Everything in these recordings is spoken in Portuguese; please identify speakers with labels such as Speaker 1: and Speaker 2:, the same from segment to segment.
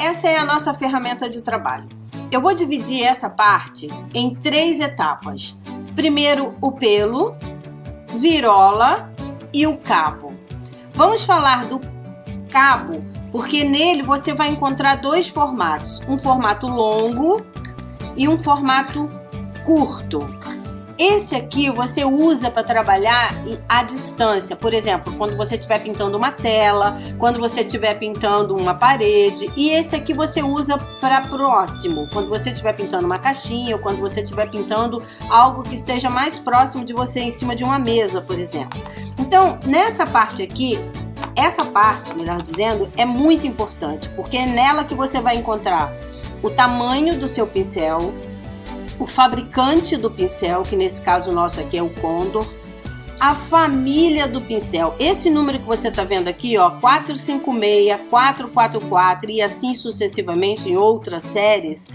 Speaker 1: essa é a nossa ferramenta de trabalho. Eu vou dividir essa parte em 3 etapas. Primeiro, o pelo, virola e o cabo. Vamos falar do cabo, porque nele você vai encontrar 2 formatos. Um formato longo e um formato curto. Esse aqui você usa para trabalhar à distância, por exemplo, quando você estiver pintando uma tela, quando você estiver pintando uma parede, e esse aqui você usa para próximo, quando você estiver pintando uma caixinha ou quando você estiver pintando algo que esteja mais próximo de você, em cima de uma mesa, por exemplo. Então, nessa parte aqui, essa parte, melhor dizendo, é muito importante, porque é nela que você vai encontrar o tamanho do seu pincel, o fabricante do pincel, que nesse caso nosso aqui é o Condor, a família do pincel. Esse número que você está vendo aqui, ó, 456, 444 e assim sucessivamente em outras séries,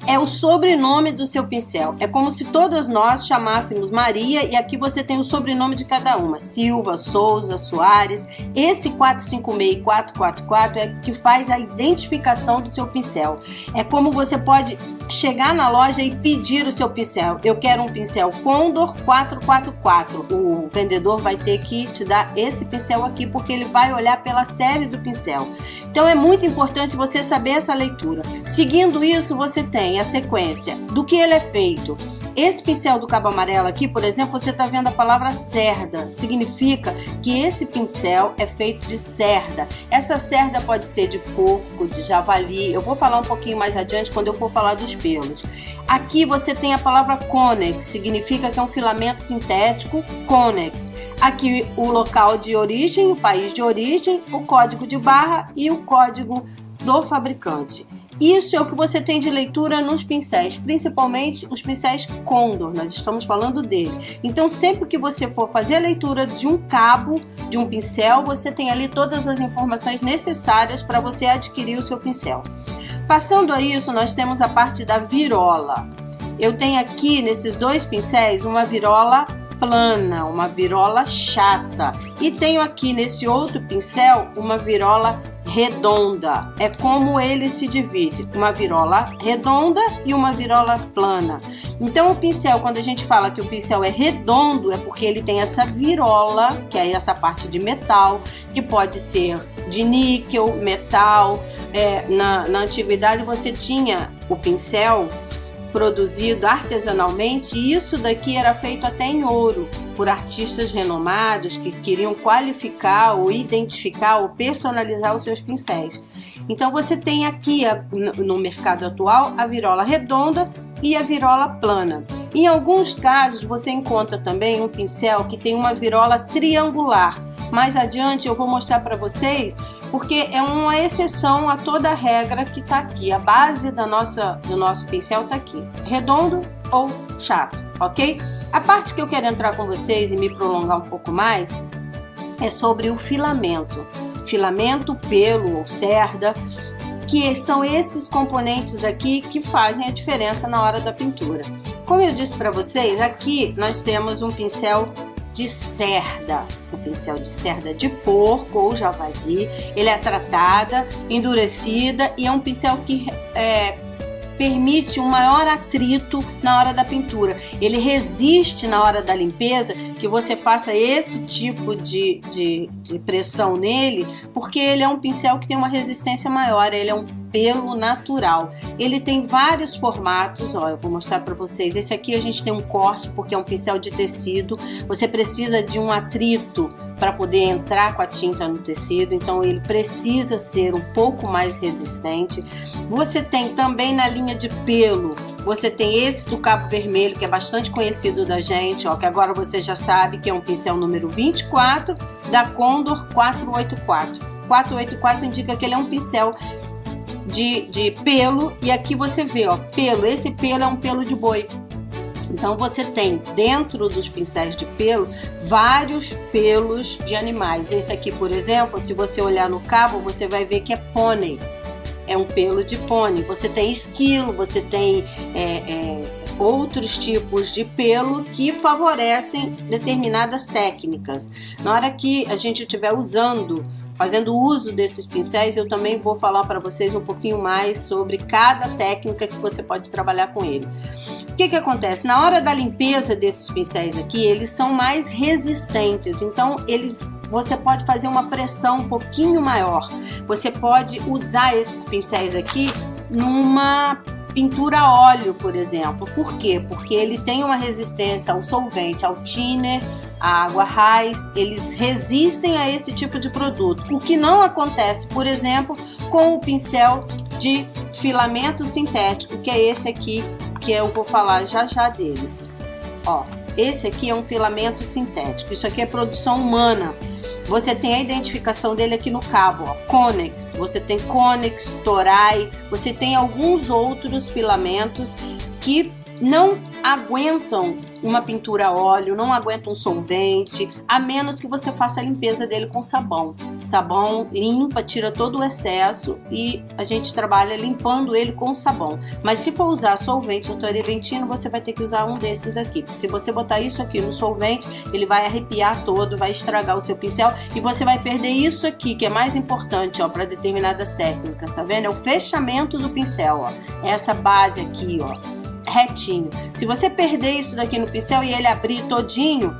Speaker 1: é o sobrenome do seu pincel. É como se todas nós chamássemos Maria e aqui você tem o sobrenome de cada uma. Silva, Souza, Soares. Esse 456 e 444 é que faz a identificação do seu pincel. É como você pode chegar na loja e pedir o seu pincel. Eu quero um pincel Condor 444. O vendedor vai ter que te dar esse pincel aqui, porque ele vai olhar pela série do pincel. Então é muito importante você saber essa leitura. Seguindo isso, você tem a sequência do que ele é feito. Esse pincel do cabo amarelo aqui, por exemplo, você está vendo a palavra cerda. Significa que esse pincel é feito de cerda. Essa cerda pode ser de porco, de javali. Eu vou falar um pouquinho mais adiante quando eu for falar dos pelos. Aqui você tem a palavra Conex, significa que é um filamento sintético Conex. Aqui o local de origem, o país de origem, o código de barra e o código do fabricante. Isso é o que você tem de leitura nos pincéis, principalmente os pincéis Condor, nós estamos falando dele. Então, sempre que você for fazer a leitura de um cabo, de um pincel, você tem ali todas as informações necessárias para você adquirir o seu pincel. Passando a isso, nós temos a parte da virola. Eu tenho aqui, nesses 2 pincéis, uma virola plana, uma virola chata. E tenho aqui, nesse outro pincel, uma virola redonda. É como ele se divide, uma virola redonda e uma virola plana. Então o pincel, quando a gente fala que o pincel é redondo, é porque ele tem essa virola, que é essa parte de metal, que pode ser de níquel, metal. Na antiguidade você tinha o pincel produzido artesanalmente, e isso daqui era feito até em ouro, por artistas renomados que queriam qualificar ou identificar ou personalizar os seus pincéis. Então você tem aqui no mercado atual a virola redonda e a virola plana. Em alguns casos você encontra também um pincel que tem uma virola triangular. Mais adiante eu vou mostrar para vocês, porque é uma exceção a toda a regra que está aqui. A base do nosso pincel está aqui, redondo ou chato, ok? A parte que eu quero entrar com vocês e me prolongar um pouco mais é sobre o filamento. Filamento, pelo ou cerda, que são esses componentes aqui que fazem a diferença na hora da pintura. Como eu disse para vocês, aqui nós temos um pincel de cerda, o pincel de cerda de porco ou javali. Ele é tratada, endurecida e é um pincel que permite um maior atrito na hora da pintura. Ele resiste na hora da limpeza, que você faça esse tipo de pressão nele, porque ele é um pincel que tem uma resistência maior, ele é um pelo natural. Ele tem vários formatos, ó, eu vou mostrar para vocês. Esse aqui a gente tem um corte, porque é um pincel de tecido. Você precisa de um atrito para poder entrar com a tinta no tecido, então ele precisa ser um pouco mais resistente. Você tem também na linha de pelo, você tem esse do cabo vermelho, que é bastante conhecido da gente, ó, que agora você já sabe que é um pincel número 24 da Condor 484. 484 indica que ele é um pincel de pelo, e aqui você vê, ó, pelo, esse pelo é um pelo de boi. Então você tem dentro dos pincéis de pelo vários pelos de animais. Esse aqui, por exemplo, se você olhar no cabo, você vai ver que é pônei, é um pelo de pônei. Você tem esquilo, você tem outros tipos de pelo que favorecem determinadas técnicas. Na hora que a gente estiver fazendo uso desses pincéis, eu também vou falar para vocês um pouquinho mais sobre cada técnica que você pode trabalhar com ele. O que acontece? Na hora da limpeza desses pincéis aqui, eles são mais resistentes, então você pode fazer uma pressão um pouquinho maior. Você pode usar esses pincéis aqui numa pintura a óleo, por exemplo. Por quê? Porque ele tem uma resistência ao solvente, ao thinner, à água raiz. Eles resistem a esse tipo de produto. O que não acontece, por exemplo, com o pincel de filamento sintético, que é esse aqui, que eu vou falar já dele. Ó, esse aqui é um filamento sintético. Isso aqui é produção humana. Você tem a identificação dele aqui no cabo, ó, Conex. Você tem Conex, Toray, você tem alguns outros filamentos que não aguentam uma pintura a óleo, não aguentam um solvente, a menos que você faça a limpeza dele com sabão. Sabão limpa, tira todo o excesso e a gente trabalha limpando ele com sabão. Mas se for usar solvente ou terebentino, você vai ter que usar um desses aqui. Porque se você botar isso aqui no solvente, ele vai arrepiar todo, vai estragar o seu pincel e você vai perder isso aqui, que é mais importante, ó, para determinadas técnicas, tá vendo? É o fechamento do pincel, ó. Essa base aqui, ó, retinho. Se você perder isso daqui no pincel e ele abrir todinho,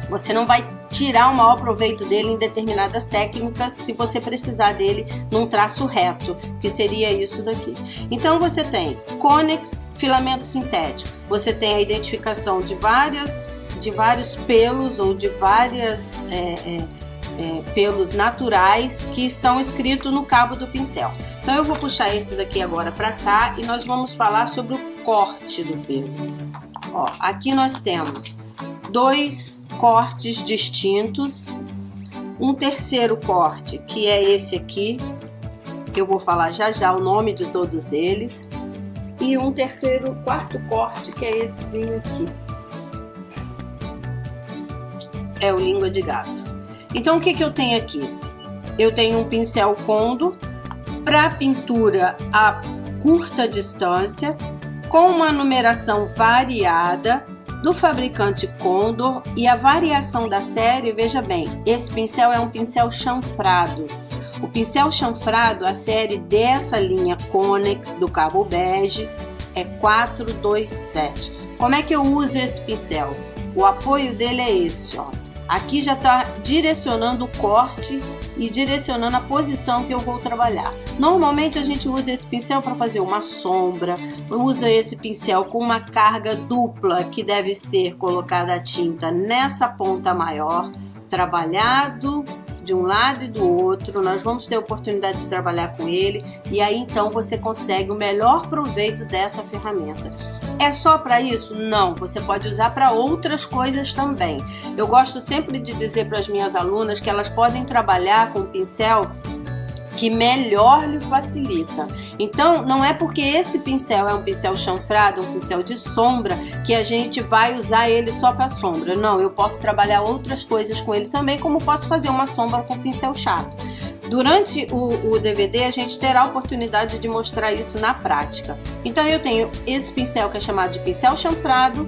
Speaker 1: você não vai tirar o maior proveito dele em determinadas técnicas se você precisar dele num traço reto, que seria isso daqui. Então você tem Conex, filamento sintético, você tem a identificação de vários pelos ou de várias pelos naturais que estão escritos no cabo do pincel. Então eu vou puxar esses aqui agora para cá e nós vamos falar sobre o corte do pelo. Ó, aqui nós temos 2 cortes distintos, um terceiro corte que é esse aqui, que eu vou falar já o nome de todos eles, e um quarto corte que é essezinho aqui, é o língua de gato. Então o que eu tenho aqui? Eu tenho um pincel Kondo para pintura a curta distância, com uma numeração variada do fabricante Condor, e a variação da série, veja bem, esse pincel é um pincel chanfrado. O pincel chanfrado, a série dessa linha Conex do cabo bege é 427. Como é que eu uso esse pincel? O apoio dele é esse, ó. Aqui já está direcionando o corte e direcionando a posição que eu vou trabalhar. Normalmente a gente usa esse pincel para fazer uma sombra, usa esse pincel com uma carga dupla, que deve ser colocada a tinta nessa ponta maior, trabalhado de um lado e do outro. Nós vamos ter a oportunidade de trabalhar com ele e aí então você consegue o melhor proveito dessa ferramenta. É só para isso? Não, você pode usar para outras coisas também. Eu gosto sempre de dizer para as minhas alunas que elas podem trabalhar com o pincel que melhor lhe facilita. Então, não é porque esse pincel é um pincel chanfrado, um pincel de sombra, que a gente vai usar ele só para sombra. Não, eu posso trabalhar outras coisas com ele também, como posso fazer uma sombra com pincel chato. Durante o DVD, a gente terá a oportunidade de mostrar isso na prática. Então, eu tenho esse pincel que é chamado de pincel chanfrado,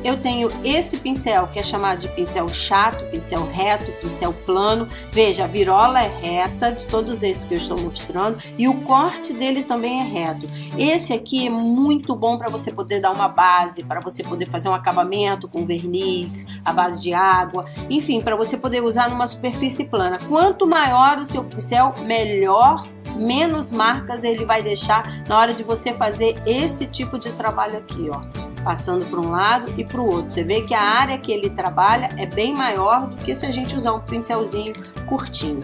Speaker 1: eu tenho esse pincel que é chamado de pincel chato, pincel reto, pincel plano. Veja, a virola é reta, de todos esses que eu estou mostrando, e o corte dele também é reto. Esse aqui é muito bom para você poder dar uma base, para você poder fazer um acabamento com verniz, a base de água, enfim, para você poder usar numa superfície plana. Quanto maior o seu pincel, melhor, menos marcas ele vai deixar na hora de você fazer esse tipo de trabalho aqui, ó, passando para um lado e para o outro. Você vê que a área que ele trabalha é bem maior do que se a gente usar um pincelzinho curtinho.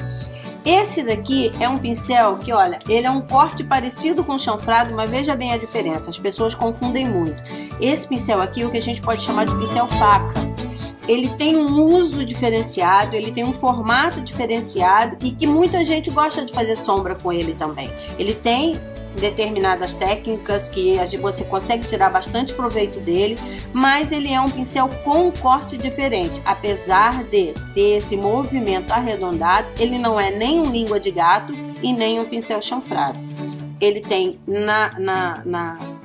Speaker 1: Esse daqui é um pincel que, olha, ele é um corte parecido com o chanfrado, mas veja bem a diferença, as pessoas confundem muito. Esse pincel aqui é o que a gente pode chamar de pincel faca. Ele tem um uso diferenciado, ele tem um formato diferenciado e que muita gente gosta de fazer sombra com ele também. Ele tem determinadas técnicas que você consegue tirar bastante proveito dele, mas ele é um pincel com um corte diferente. Apesar de ter esse movimento arredondado, ele não é nem um língua de gato e nem um pincel chanfrado. Ele tem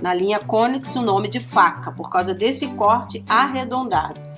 Speaker 1: Na linha Conix, o nome de faca, por causa desse corte arredondado.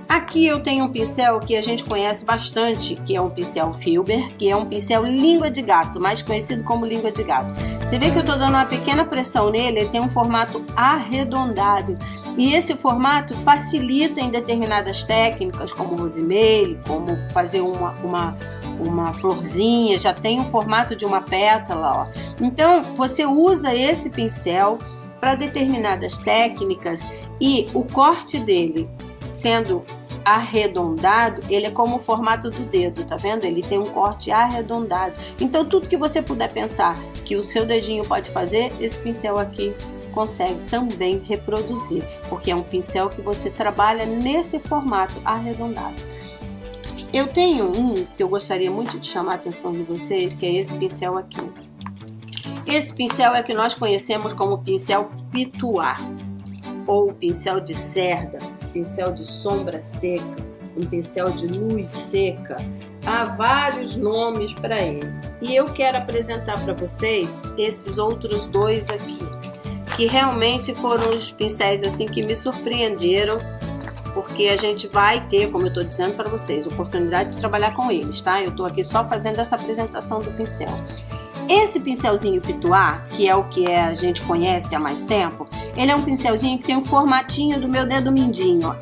Speaker 1: Aqui eu tenho um pincel que a gente conhece bastante, que é um pincel Filber, que é um pincel língua de gato, mais conhecido como língua de gato. Você vê que eu estou dando uma pequena pressão nele, ele tem um formato arredondado. E esse formato facilita em determinadas técnicas, como rosemary, como fazer uma florzinha, já tem o formato de uma pétala, ó. Então, você usa esse pincel para determinadas técnicas e o corte dele, sendo arredondado, ele é como o formato do dedo, tá vendo? Ele tem um corte arredondado. Então, tudo que você puder pensar que o seu dedinho pode fazer, esse pincel aqui consegue também reproduzir, porque é um pincel que você trabalha nesse formato arredondado. Eu tenho um que eu gostaria muito de chamar a atenção de vocês, que é esse pincel aqui. Esse pincel é que nós conhecemos como pincel pituá, ou pincel de cerda, pincel de sombra seca, um pincel de luz seca. Há vários nomes para ele. E eu quero apresentar para vocês esses outros dois aqui, que realmente foram os pincéis assim que me surpreenderam, porque a gente vai ter, como eu estou dizendo para vocês, oportunidade de trabalhar com eles, tá? Eu estou aqui só fazendo essa apresentação do pincel. Esse pincelzinho pituá, que é o que a gente conhece há mais tempo, ele é um pincelzinho que tem um formatinho do meu dedo mindinho, ó.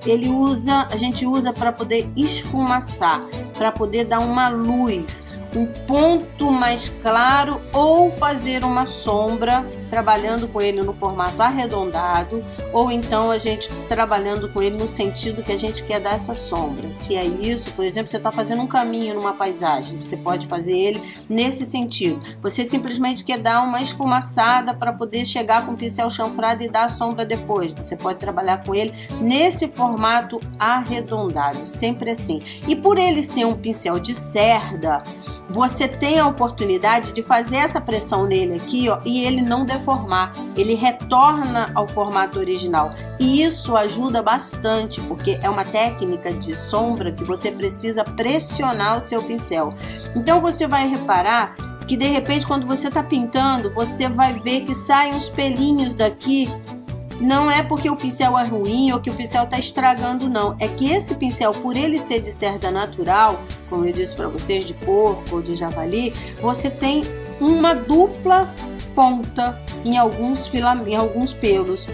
Speaker 1: A gente usa para poder esfumaçar, para poder dar uma luz, um ponto mais claro ou fazer uma sombra, trabalhando com ele no formato arredondado, ou então a gente trabalhando com ele no sentido que a gente quer dar essa sombra. Se é isso, por exemplo, você está fazendo um caminho numa paisagem, você pode fazer ele nesse sentido. Você simplesmente quer dar uma esfumaçada para poder chegar com o pincel chanfrado e dar a sombra depois. Você pode trabalhar com ele nesse formato arredondado, sempre assim. E por ele ser um pincel de cerda, você tem a oportunidade de fazer essa pressão nele aqui, ó, e ele não deformar, ele retorna ao formato original. E isso ajuda bastante, porque é uma técnica de sombra que você precisa pressionar o seu pincel. Então você vai reparar que de repente quando você está pintando, você vai ver que saem uns pelinhos daqui. Não é porque o pincel é ruim ou que o pincel está estragando, não. É que esse pincel, por ele ser de cerda natural, como eu disse para vocês, de porco ou de javali, você tem uma dupla ponta em alguns pelos.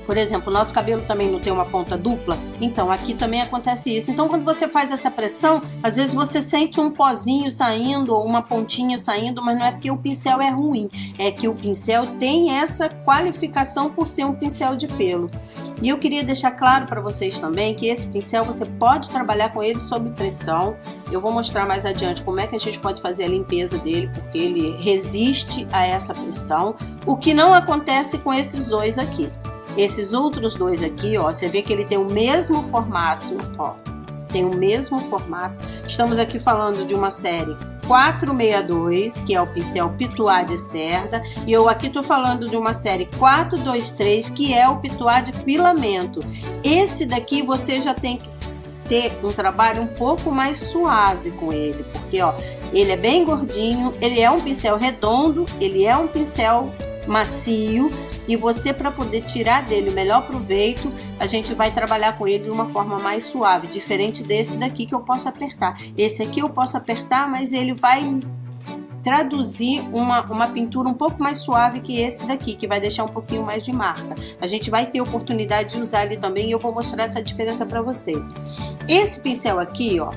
Speaker 1: Por exemplo, o nosso cabelo também não tem uma ponta dupla, então aqui também acontece isso. Então, quando você faz essa pressão, às vezes você sente um pozinho saindo ou uma pontinha saindo, mas não é porque o pincel é ruim, é que o pincel tem essa qualificação por ser um pincel de pelo. E eu queria deixar claro para vocês também que esse pincel você pode trabalhar com ele sob pressão. Eu vou mostrar mais adiante como é que a gente pode fazer a limpeza dele, porque ele resiste a essa pressão, o que não acontece com esses dois aqui. Esses outros dois aqui, ó, você vê que ele tem o mesmo formato, ó, tem o mesmo formato. Estamos aqui falando de uma série 462, que é o pincel pituá de cerda, e eu aqui tô falando de uma série 423, que é o pituá de filamento. Esse daqui você já tem que ter um trabalho um pouco mais suave com ele, porque ó, ele é bem gordinho, ele é um pincel redondo, ele é um pincel macio, e você, para poder tirar dele o melhor proveito, a gente vai trabalhar com ele de uma forma mais suave, diferente desse daqui que eu posso apertar. Esse aqui eu posso apertar, mas ele vai traduzir uma pintura um pouco mais suave que esse daqui, que vai deixar um pouquinho mais de marca. A gente vai ter oportunidade de usar ele também e eu vou mostrar essa diferença para vocês. Esse pincel aqui, ó,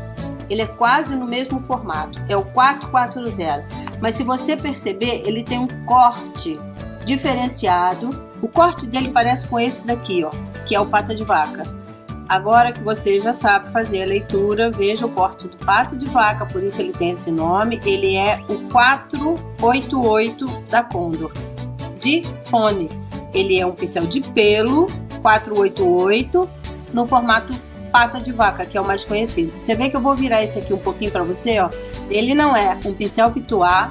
Speaker 1: ele é quase no mesmo formato, é o 440, mas se você perceber, ele tem um corte diferenciado. O corte dele parece com esse daqui, ó, que é o pata de vaca. Agora que você já sabe fazer a leitura, veja o corte do pata de vaca, por isso ele tem esse nome. Ele é o 488 da Condor, de Pony. Ele é um pincel de pelo, 488, no formato pata de vaca, que é o mais conhecido. Você vê que eu vou virar esse aqui um pouquinho para você, ó. Ele não é um pincel pituá,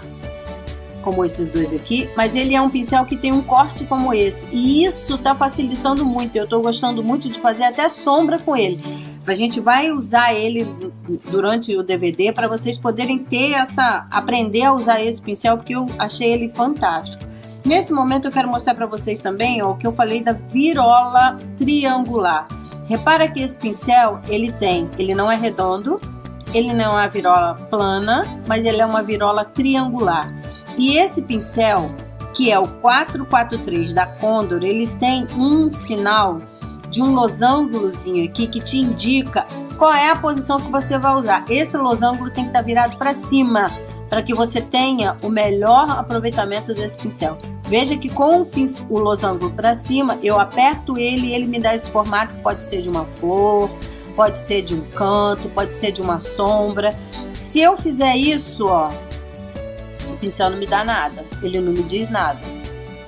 Speaker 1: como esses dois aqui, mas ele é um pincel que tem um corte como esse, e isso tá facilitando muito. Eu tô gostando muito de fazer até sombra com ele. A gente vai usar ele durante o DVD para vocês poderem ter aprender a usar esse pincel, porque eu achei ele fantástico. Nesse momento eu quero mostrar para vocês também, ó, o que eu falei da virola triangular. Repara que esse pincel, ele não é redondo, ele não é uma virola plana, mas ele é uma virola triangular. E esse pincel, que é o 443 da Condor, ele tem um sinal de um losangulozinho aqui que te indica qual é a posição que você vai usar. Esse losango tem que estar virado para cima, para que você tenha o melhor aproveitamento desse pincel. Veja que com o losango para cima, eu aperto ele e ele me dá esse formato que pode ser de uma flor, pode ser de um canto, pode ser de uma sombra. Se eu fizer isso, ó, o pincel não me dá nada, ele não me diz nada,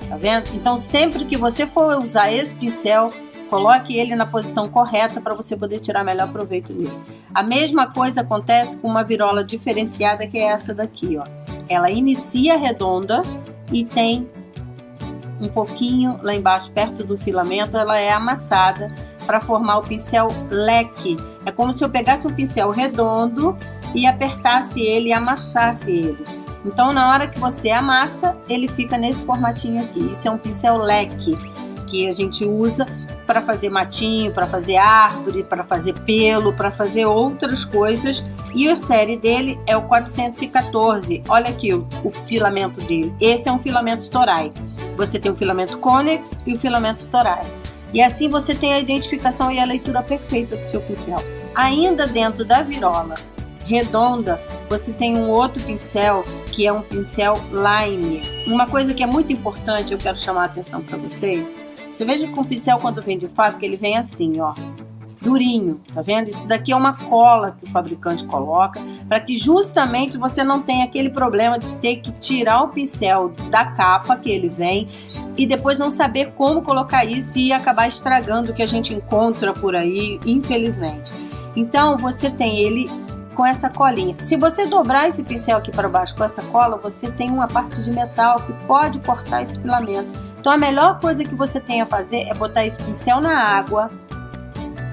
Speaker 1: tá vendo? Então sempre que você for usar esse pincel, coloque ele na posição correta para você poder tirar melhor proveito dele. A mesma coisa acontece com uma virola diferenciada, que é essa daqui, ó. Ela inicia redonda e tem um pouquinho lá embaixo, perto do filamento, ela é amassada para formar o pincel leque. É como se eu pegasse um pincel redondo e apertasse ele e amassasse ele. Então, na hora que você amassa, ele fica nesse formatinho aqui. Isso é um pincel leque, que a gente usa para fazer matinho, para fazer árvore, para fazer pelo, para fazer outras coisas. E a série dele é o 414. Olha aqui o filamento dele. Esse é um filamento Toray. Você tem o filamento Conex e o filamento Toray. E assim você tem a identificação e a leitura perfeita do seu pincel. Ainda dentro da virola redonda, você tem um outro pincel, que é um pincel Lime. Uma coisa que é muito importante, eu quero chamar a atenção para vocês. Você veja que o pincel, quando vem de fábrica, ele vem assim, ó, durinho, tá vendo? Isso daqui é uma cola que o fabricante coloca, para que justamente você não tenha aquele problema de ter que tirar o pincel da capa que ele vem e depois não saber como colocar isso e acabar estragando o que a gente encontra por aí, infelizmente. Então, você tem ele com essa colinha. Se você dobrar esse pincel aqui para baixo com essa cola, você tem uma parte de metal que pode cortar esse filamento. Então a melhor coisa que você tem a fazer é botar esse pincel na água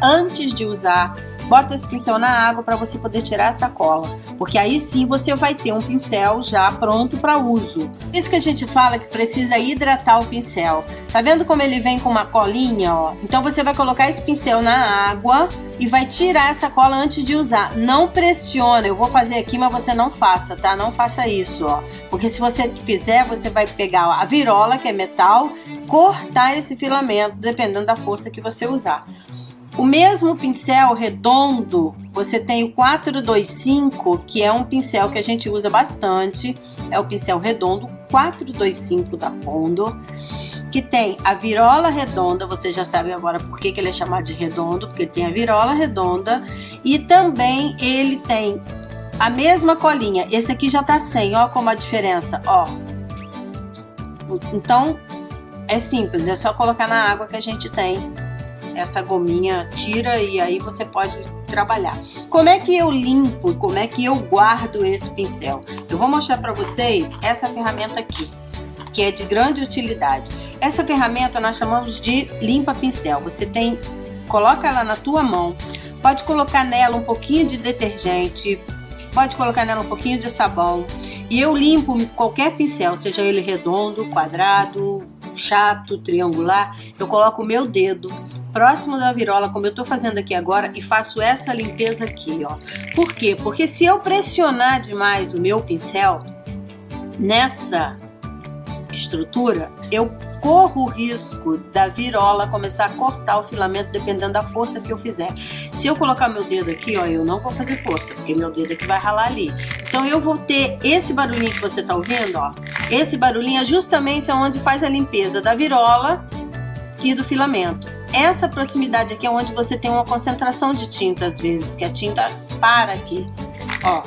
Speaker 1: antes de usar. Bota esse pincel na água para você poder tirar essa cola, porque aí sim você vai ter um pincel já pronto para uso. Isso que a gente fala que precisa hidratar o pincel. Tá vendo como ele vem com uma colinha, ó? Então você vai colocar esse pincel na água e vai tirar essa cola antes de usar. Não pressiona, eu vou fazer aqui, mas você não faça, tá? Não faça isso, ó. Porque se você fizer, você vai pegar a virola, que é metal, cortar esse filamento, dependendo da força que você usar. O mesmo pincel redondo, você tem o 425, que é um pincel que a gente usa bastante. É o pincel redondo 425 da Condor, que tem a virola redonda. Você já sabe agora por que ele é chamado de redondo, porque ele tem a virola redonda. E também ele tem a mesma colinha. Esse aqui já tá sem, ó como a diferença, ó. Então, é simples, é só colocar na água que a gente tem. Essa gominha tira e aí você pode trabalhar. Como é que eu limpo? Como é que eu guardo esse pincel? Eu vou mostrar para vocês essa ferramenta aqui, que é de grande utilidade. Essa ferramenta nós chamamos de limpa pincel. Você coloca ela na tua mão, pode colocar nela um pouquinho de detergente, pode colocar nela um pouquinho de sabão. E eu limpo qualquer pincel, seja ele redondo, quadrado, chato, triangular. Eu coloco o meu dedo próximo da virola, como eu tô fazendo aqui agora, e faço essa limpeza aqui, ó. Por quê? Porque se eu pressionar demais o meu pincel nessa estrutura, eu corro o risco da virola começar a cortar o filamento dependendo da força que eu fizer. Se eu colocar meu dedo aqui, ó, eu não vou fazer força, porque meu dedo aqui vai ralar ali. Então eu vou ter esse barulhinho que você tá ouvindo, ó. Esse barulhinho é justamente onde faz a limpeza da virola e do filamento. Essa proximidade aqui é onde você tem uma concentração de tinta, às vezes, que a tinta para aqui, ó.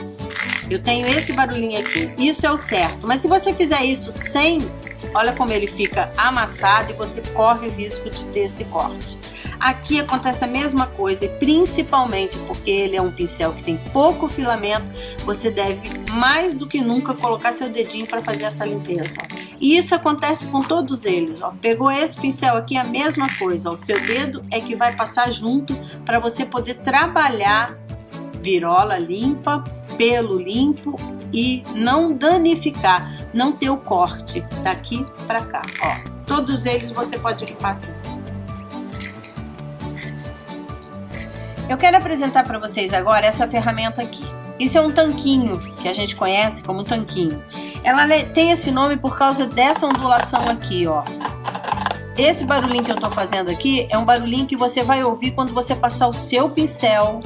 Speaker 1: Eu tenho esse barulhinho aqui, isso é o certo. Mas se você fizer isso sem, olha como ele fica amassado e você corre o risco de ter esse corte. Aqui acontece a mesma coisa, e principalmente porque ele é um pincel que tem pouco filamento, você deve mais do que nunca colocar seu dedinho para fazer essa limpeza, ó. E isso acontece com todos eles, ó. Pegou esse pincel aqui, a mesma coisa, ó. O seu dedo é que vai passar junto para você poder trabalhar virola limpa, pelo limpo e não danificar, não ter o corte daqui para cá, ó. Todos eles você pode limpar assim. Eu quero apresentar para vocês agora essa ferramenta aqui. Isso é um tanquinho, que a gente conhece como tanquinho. Ela tem esse nome por causa dessa ondulação aqui, ó. Esse barulhinho que eu tô fazendo aqui é um barulhinho que você vai ouvir quando você passar o seu pincel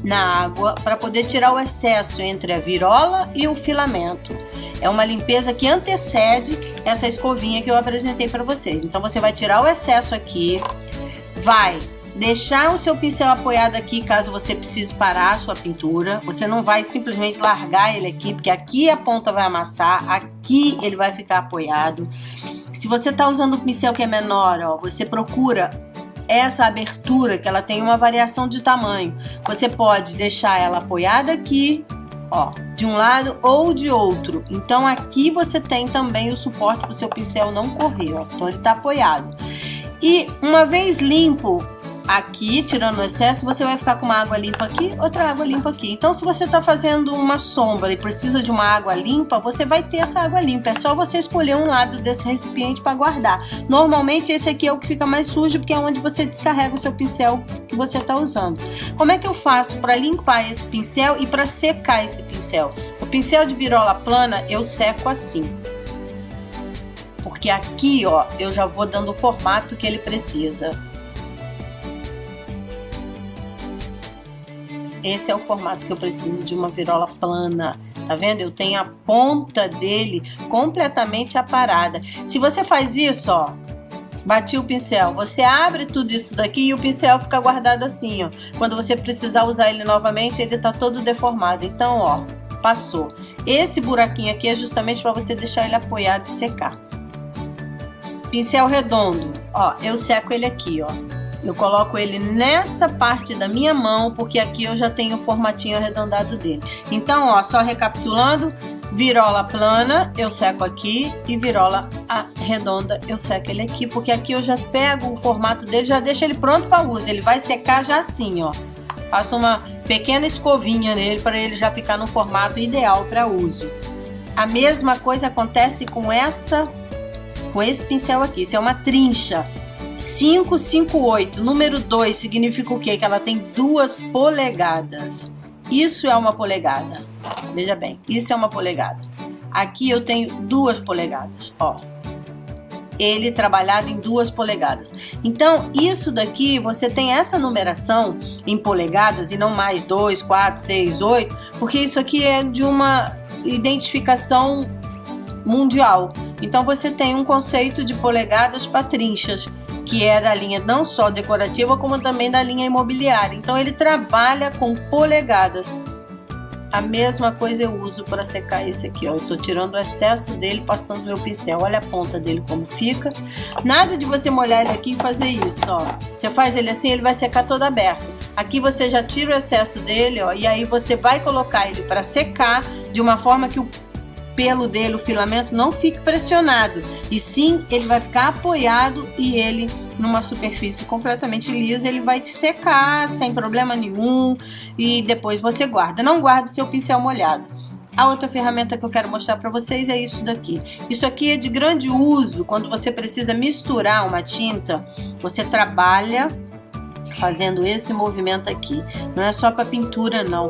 Speaker 1: na água para poder tirar o excesso entre a virola e o filamento. É uma limpeza que antecede essa escovinha que eu apresentei para vocês. Então você vai tirar o excesso aqui, vai deixar o seu pincel apoiado aqui caso você precise parar a sua pintura. Você não vai simplesmente largar ele aqui, porque aqui a ponta vai amassar, aqui ele vai ficar apoiado. Se você está usando um pincel que é menor, ó, você procura essa abertura, que ela tem uma variação de tamanho. Você pode deixar ela apoiada aqui, ó, de um lado ou de outro. Então aqui você tem também o suporte para o seu pincel não correr, ó. Então ele está apoiado. E uma vez limpo aqui, tirando o excesso, você vai ficar com uma água limpa aqui, outra água limpa aqui. Então se você está fazendo uma sombra e precisa de uma água limpa, você vai ter essa água limpa. É só você escolher um lado desse recipiente para guardar. Normalmente esse aqui é o que fica mais sujo, porque é onde você descarrega o seu pincel que você está usando. Como é que eu faço para limpar esse pincel e para secar esse pincel? O pincel de virola plana eu seco assim. Porque aqui, ó, eu já vou dando o formato que ele precisa. Esse é o formato que eu preciso de uma virola plana, tá vendo? Eu tenho a ponta dele completamente aparada. Se você faz isso, ó, bati o pincel, você abre tudo isso daqui e o pincel fica guardado assim, ó. Quando você precisar usar ele novamente, ele tá todo deformado. Então, ó, passou. Esse buraquinho aqui é justamente para você deixar ele apoiado e secar. Pincel redondo, ó, eu seco ele aqui, ó. Eu coloco ele nessa parte da minha mão, porque aqui eu já tenho o formatinho arredondado dele. Então, ó, só recapitulando, virola plana, eu seco aqui, e virola redonda, eu seco ele aqui, porque aqui eu já pego o formato dele, já deixo ele pronto para uso. Ele vai secar já assim, ó. Faço uma pequena escovinha nele para ele já ficar no formato ideal para uso. A mesma coisa acontece com esse pincel aqui. Isso é uma trincha 558, número 2 significa o quê? Que ela tem 2 polegadas. Isso é uma polegada. Veja bem, isso é uma polegada. Aqui eu tenho 2 polegadas, ó. Ele trabalhado em 2 polegadas. Então, isso daqui, você tem essa numeração em polegadas e não mais 2, 4, 6, 8, porque isso aqui é de uma identificação mundial. Então, você tem um conceito de polegadas para trinchas, que é da linha não só decorativa, como também da linha imobiliária. Então ele trabalha com polegadas. A mesma coisa eu uso para secar esse aqui, ó. Eu tô tirando o excesso dele, passando meu pincel. Olha a ponta dele como fica. Nada de você molhar ele aqui e fazer isso, ó. Você faz ele assim, ele vai secar todo aberto. Aqui você já tira o excesso dele, ó, e aí você vai colocar ele para secar de uma forma que o pelo dele, o filamento, não fique pressionado, e sim ele vai ficar apoiado, e ele numa superfície completamente lisa, ele vai te secar sem problema nenhum, e depois você guarda. Não guarde seu pincel molhado. A outra ferramenta que eu quero mostrar para vocês é isso daqui. Isso aqui é de grande uso quando você precisa misturar uma tinta. Você trabalha fazendo esse movimento aqui. Não é só para pintura, não.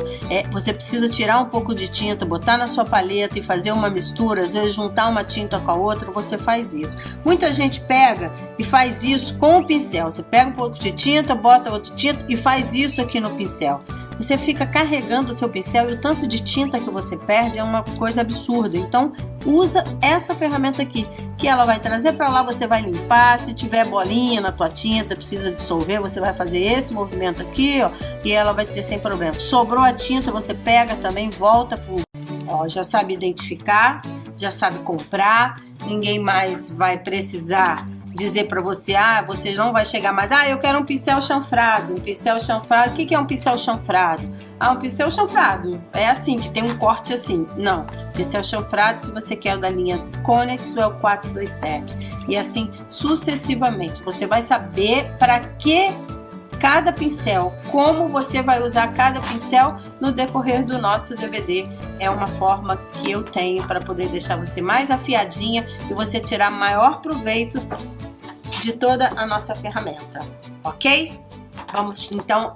Speaker 1: Você precisa tirar um pouco de tinta, botar na sua paleta e fazer uma mistura, às vezes juntar uma tinta com a outra, você faz isso. Muita gente pega e faz isso com o pincel. Você pega um pouco de tinta, bota outra tinta e faz isso aqui no pincel. Você fica carregando o seu pincel e o tanto de tinta que você perde é uma coisa absurda. Então, usa essa ferramenta aqui, que ela vai trazer para lá, você vai limpar. Se tiver bolinha na tua tinta, precisa dissolver, você vai fazer esse movimento aqui, ó, e ela vai ter sem problema. Sobrou a tinta, você pega também, volta pro... Ó, já sabe identificar, já sabe comprar, ninguém mais vai precisar dizer para você, você não vai chegar mais, eu quero um pincel chanfrado. Um pincel chanfrado, o que é um pincel chanfrado? Um pincel chanfrado é assim, que tem um corte assim. Não, pincel chanfrado, se você quer o da linha Conex, é o 427, e assim sucessivamente. Você vai saber para que cada pincel, como você vai usar cada pincel no decorrer do nosso DVD. É uma forma que eu tenho para poder deixar você mais afiadinha e você tirar maior proveito de toda a nossa ferramenta, ok? Vamos então